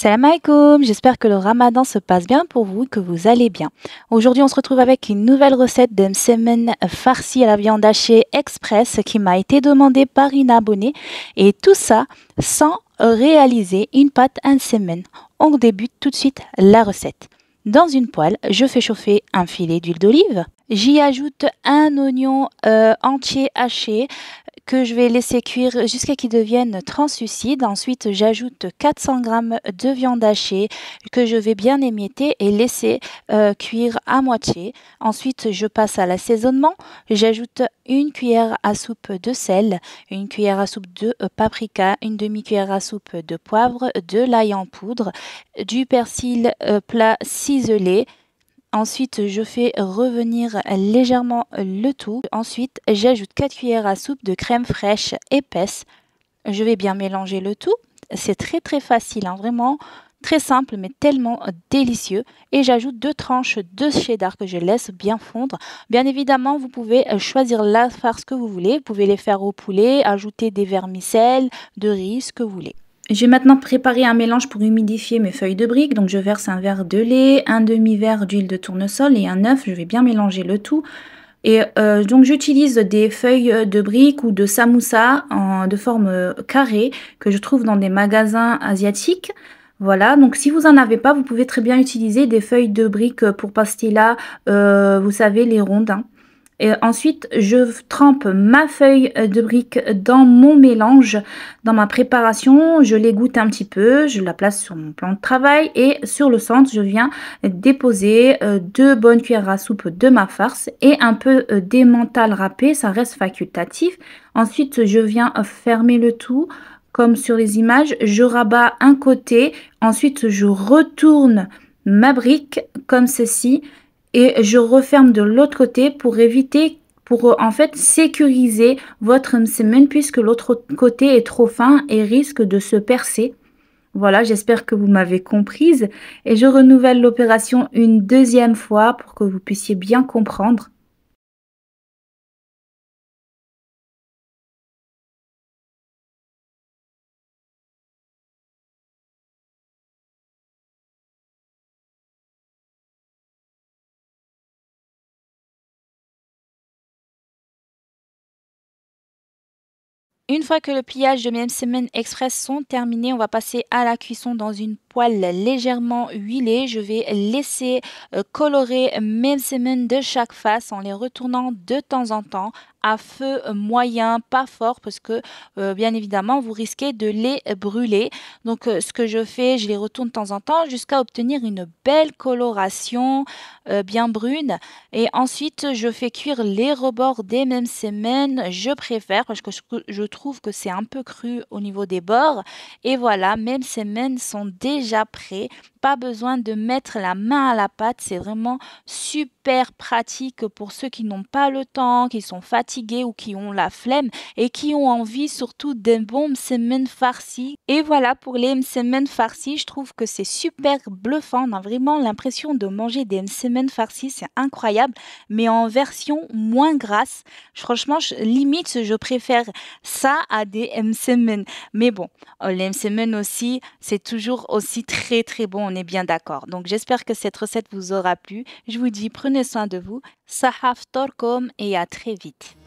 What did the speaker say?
Salam alaikum, j'espère que le ramadan se passe bien pour vous et que vous allez bien. Aujourd'hui, on se retrouve avec une nouvelle recette de msemen farci à la viande hachée express qui m'a été demandée par une abonnée et tout ça sans réaliser une pâte à msemen. On débute tout de suite la recette. Dans une poêle, je fais chauffer un filet d'huile d'olive. J'y ajoute un oignon entier haché que je vais laisser cuire jusqu'à qu'il devienne translucide. Ensuite, j'ajoute 400 g de viande hachée que je vais bien émietter et laisser cuire à moitié. Ensuite, je passe à l'assaisonnement. J'ajoute une cuillère à soupe de sel, une cuillère à soupe de paprika, une demi-cuillère à soupe de poivre, de l'ail en poudre, du persil plat ciselé. Ensuite, je fais revenir légèrement le tout. Ensuite, j'ajoute 4 cuillères à soupe de crème fraîche épaisse. Je vais bien mélanger le tout. C'est très facile, hein, vraiment très simple mais tellement délicieux. Et j'ajoute 2 tranches de cheddar que je laisse bien fondre. Bien évidemment, vous pouvez choisir la farce que vous voulez. Vous pouvez les faire au poulet, ajouter des vermicelles, de riz, ce que vous voulez. J'ai maintenant préparé un mélange pour humidifier mes feuilles de briques. Donc je verse un verre de lait, un demi-verre d'huile de tournesol et un œuf. Je vais bien mélanger le tout. Et donc j'utilise des feuilles de briques ou de samoussa de forme carrée que je trouve dans des magasins asiatiques. Voilà, donc si vous n'en avez pas, vous pouvez très bien utiliser des feuilles de briques pour pastilla, vous savez, les rondes, hein. Et ensuite, je trempe ma feuille de brique dans mon mélange, dans ma préparation. Je l'égoutte un petit peu, je la place sur mon plan de travail et sur le centre, je viens déposer 2 bonnes cuillères à soupe de ma farce et un peu d'emmental râpé, ça reste facultatif. Ensuite, je viens fermer le tout comme sur les images. Je rabats un côté, ensuite je retourne ma brique comme ceci. Et je referme de l'autre côté pour éviter, pour en fait sécuriser votre msemen puisque l'autre côté est trop fin et risque de se percer. Voilà, j'espère que vous m'avez comprise et je renouvelle l'opération une deuxième fois pour que vous puissiez bien comprendre. Une fois que le pliage de mes msemen express sont terminés, on va passer à la cuisson dans une poêle légèrement huilée. Je vais laisser colorer mes msemen de chaque face en les retournant de temps en temps à feu moyen, pas fort, parce que bien évidemment vous risquez de les brûler. Donc ce que je fais, je les retourne de temps en temps jusqu'à obtenir une belle coloration bien brune. Et ensuite je fais cuire les rebords des mêmes semaines. Je préfère parce que je trouve que c'est un peu cru au niveau des bords. Et voilà, mes semaines sont déjà prêts. Pas besoin de mettre la main à la pâte, c'est vraiment super pratique pour ceux qui n'ont pas le temps, qui sont fatigués ou qui ont la flemme et qui ont envie surtout d'un bon msemen farci. Et voilà pour les msemen farcis, je trouve que c'est super bluffant, on a vraiment l'impression de manger des msemen farcis, c'est incroyable, mais en version moins grasse. Franchement, limite, je préfère ça à des msemen. Mais bon, les msemen aussi, c'est toujours aussi très bon, on est bien d'accord. Donc j'espère que cette recette vous aura plu. Je vous dis prenez soin de vous. Sahaf Torkom et à très vite.